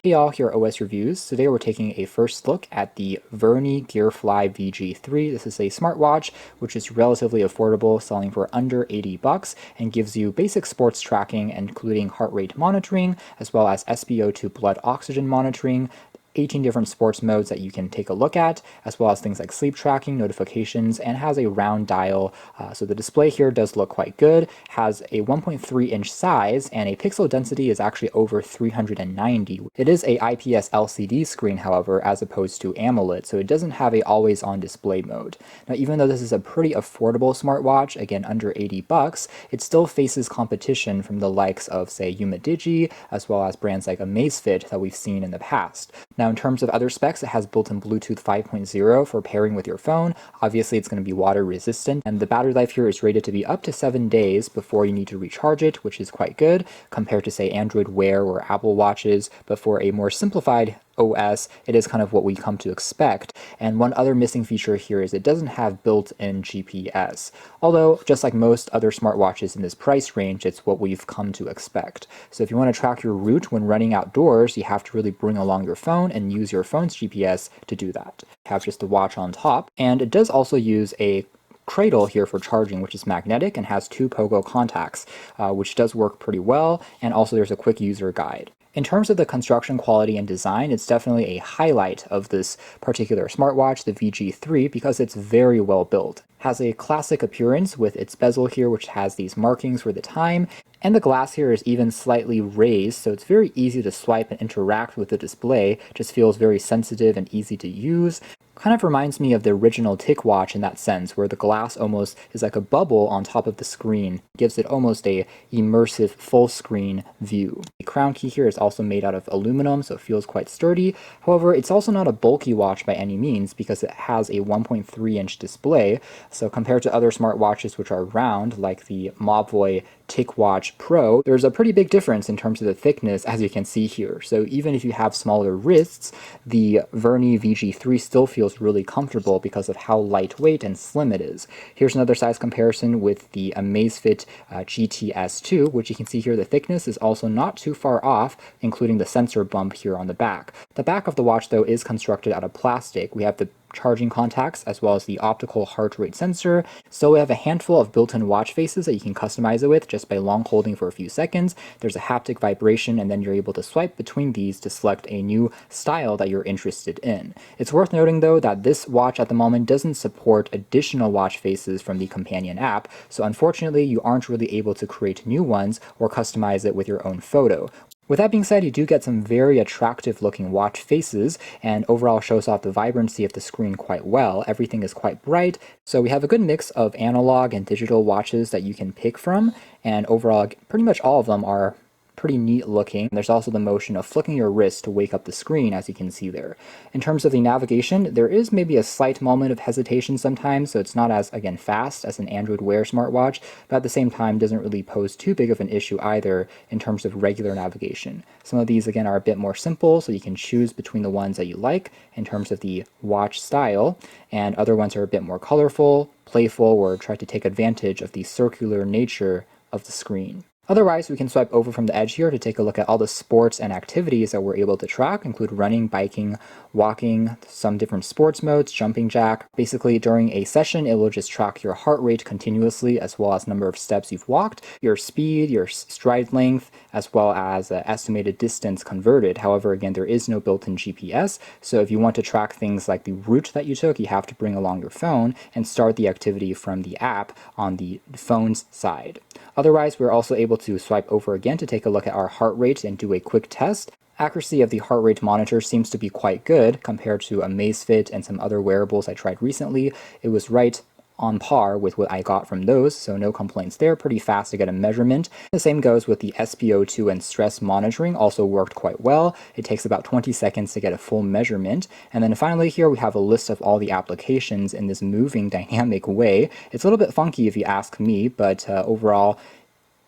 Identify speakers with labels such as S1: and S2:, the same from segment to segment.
S1: Hey all, here are OS Reviews. Today we're taking a first look at the Virmee VG3. This is a smartwatch which is relatively affordable, selling for under 80 bucks, and gives you basic sports tracking including heart rate monitoring, as well as SpO2 blood oxygen monitoring, 18 different sports modes that you can take a look at, as well as things like sleep tracking, notifications, and has a round dial. So the display here does look quite good, has a 1.3-inch size, and a pixel density is actually over 390. It is a IPS LCD screen, however, as opposed to AMOLED, so it doesn't have a always-on display mode. Now, even though this is a pretty affordable smartwatch, again under 80 bucks, it still faces competition from the likes of, say, Vimee VG3, as well as brands like Amazfit that we've seen in the past. Now, in terms of other specs, it has built-in Bluetooth 5.0 for pairing with your phone. Obviously, it's going to be water resistant, and the battery life here is rated to be up to 7 days before you need to recharge it, which is quite good compared to, say, Android Wear or Apple Watches. But for a more simplified OS, it is kind of what we come to expect. And one other missing feature here is it doesn't have built-in GPS. Although, just like most other smartwatches in this price range, it's what we've come to expect. So if you want to track your route when running outdoors, you have to really bring along your phone and use your phone's GPS to do that. You have just the watch on top, and it does also use a cradle here for charging, which is magnetic and has 2 pogo contacts, which does work pretty well, and also there's a quick user guide. In terms of the construction quality and design, it's definitely a highlight of this particular smartwatch, the VG3, because it's very well built. It has a classic appearance with its bezel here, which has these markings for the time, and the glass here is even slightly raised, so it's very easy to swipe and interact with the display. It just feels very sensitive and easy to use. Kind of reminds me of the original TicWatch in that sense, where the glass almost is like a bubble on top of the screen. It gives it almost a immersive full screen view. The crown key here is also made out of aluminum, so it feels quite sturdy. However, it's also not a bulky watch by any means because it has a 1.3-inch display. So compared to other smartwatches which are round, like the Mobvoi TicWatch Pro, there's a pretty big difference in terms of the thickness, as you can see here. So even if you have smaller wrists, the Virmee VG3 still feels really comfortable because of how lightweight and slim it is. Here's another size comparison with the Amazfit GTS2, which you can see here the thickness is also not too far off, including the sensor bump here on the back. The back of the watch, though, is constructed out of plastic. We have the charging contacts as well as the optical heart rate sensor. So we have a handful of built-in watch faces that you can customize it with just by long holding for a few seconds. There's a haptic vibration, and then you're able to swipe between these to select a new style that you're interested in. It's worth noting though that this watch at the moment doesn't support additional watch faces from the companion app, so unfortunately you aren't really able to create new ones or customize it with your own photo. With that being said, you do get some very attractive looking watch faces, and overall shows off the vibrancy of the screen quite well. Everything is quite bright, so we have a good mix of analog and digital watches that you can pick from, and overall pretty much all of them are pretty neat looking. There's also the motion of flicking your wrist to wake up the screen, as you can see there. In terms of the navigation, there is maybe a slight moment of hesitation sometimes, so it's not as, again, fast as an Android Wear smartwatch, but at the same time doesn't really pose too big of an issue either in terms of regular navigation. Some of these, again, are a bit more simple, so you can choose between the ones that you like in terms of the watch style, and other ones are a bit more colorful, playful, or try to take advantage of the circular nature of the screen. Otherwise, we can swipe over from the edge here to take a look at all the sports and activities that we're able to track, include running, biking, walking, some different sports modes, jumping jack. Basically, during a session, it will just track your heart rate continuously, as well as number of steps you've walked, your speed, your stride length, as well as estimated distance converted. However, again, there is no built-in GPS, so if you want to track things like the route that you took, you have to bring along your phone and start the activity from the app on the phone's side. Otherwise, we're also able to swipe over again to take a look at our heart rate and do a quick test. Accuracy of the heart rate monitor seems to be quite good compared to Amazfit and some other wearables I tried recently. It was right on par with what I got from those, so no complaints there. Pretty fast to get a measurement. The same goes with the SpO2 and stress monitoring, also worked quite well. It takes about 20 seconds to get a full measurement. And then finally here we have a list of all the applications in this moving dynamic way. It's a little bit funky if you ask me, but overall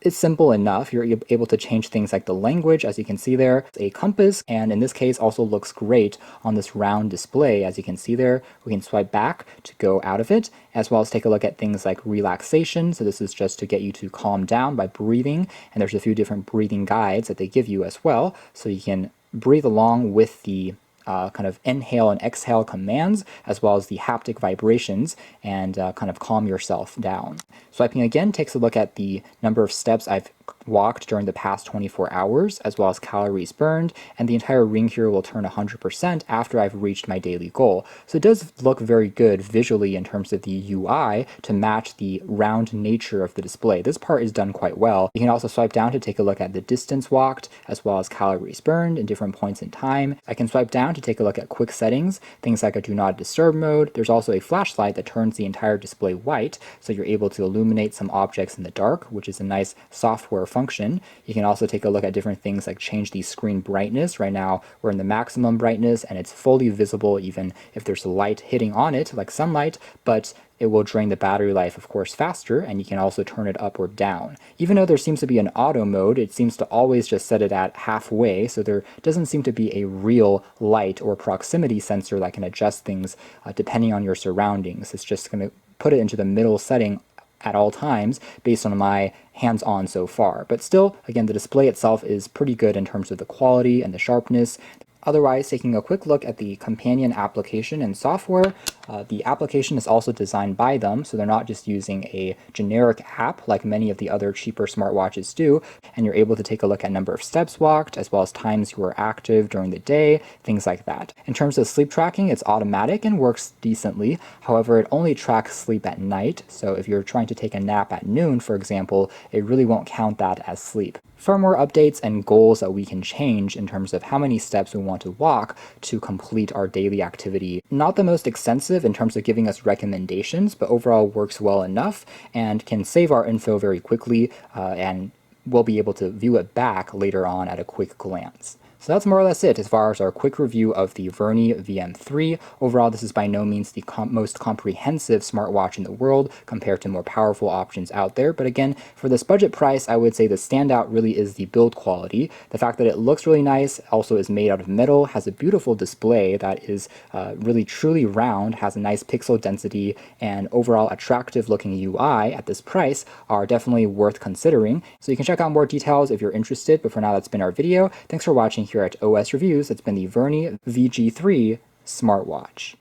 S1: it's simple enough. You're able to change things like the language, as you can see there. A compass, and in this case also looks great on this round display, as you can see there. We can swipe back to go out of it, as well as take a look at things like relaxation. So this is just to get you to calm down by breathing, and there's a few different breathing guides that they give you as well, so you can breathe along with the kind of inhale and exhale commands, as well as the haptic vibrations, and kind of calm yourself down. Swiping again takes a look at the number of steps I've walked during the past 24 hours, as well as calories burned, and the entire ring here will turn 100% after I've reached my daily goal. So it does look very good visually in terms of the UI to match the round nature of the display. This part is done quite well. You can also swipe down to take a look at the distance walked, as well as calories burned in different points in time. I can swipe down to take a look at quick settings, things like a do not disturb mode. There's also a flashlight that turns the entire display white, so you're able to illuminate some objects in the dark, which is a nice software function. You can also take a look at different things like change the screen brightness. Right now we're in the maximum brightness and it's fully visible even if there's light hitting on it, like sunlight, but it will drain the battery life, of course, faster, and you can also turn it up or down. Even though there seems to be an auto mode, it seems to always just set it at halfway, so there doesn't seem to be a real light or proximity sensor that can adjust things depending on your surroundings. It's just going to put it into the middle setting at all times based on my hands-on so far. But still, again, the display itself is pretty good in terms of the quality and the sharpness. Otherwise, taking a quick look at the companion application and software, the application is also designed by them, so they're not just using a generic app like many of the other cheaper smartwatches do, and you're able to take a look at number of steps walked, as well as times you were active during the day, things like that. In terms of sleep tracking, it's automatic and works decently. However, it only tracks sleep at night, so if you're trying to take a nap at noon, for example, it really won't count that as sleep. Firmware updates and goals that we can change in terms of how many steps we want to walk to complete our daily activity. Not the most extensive in terms of giving us recommendations, but overall works well enough and can save our info very quickly, and we'll be able to view it back later on at a quick glance. So that's more or less it as far as our quick review of the Virmee VM3. Overall, this is by no means the most comprehensive smartwatch in the world compared to more powerful options out there. But again, for this budget price, I would say the standout really is the build quality. The fact that it looks really nice, also is made out of metal, has a beautiful display that is really truly round, has a nice pixel density, and overall attractive looking UI at this price are definitely worth considering. So you can check out more details if you're interested, but for now that's been our video. Thanks for watching here at OS Reviews. It's been the Virmee VG3 Smartwatch.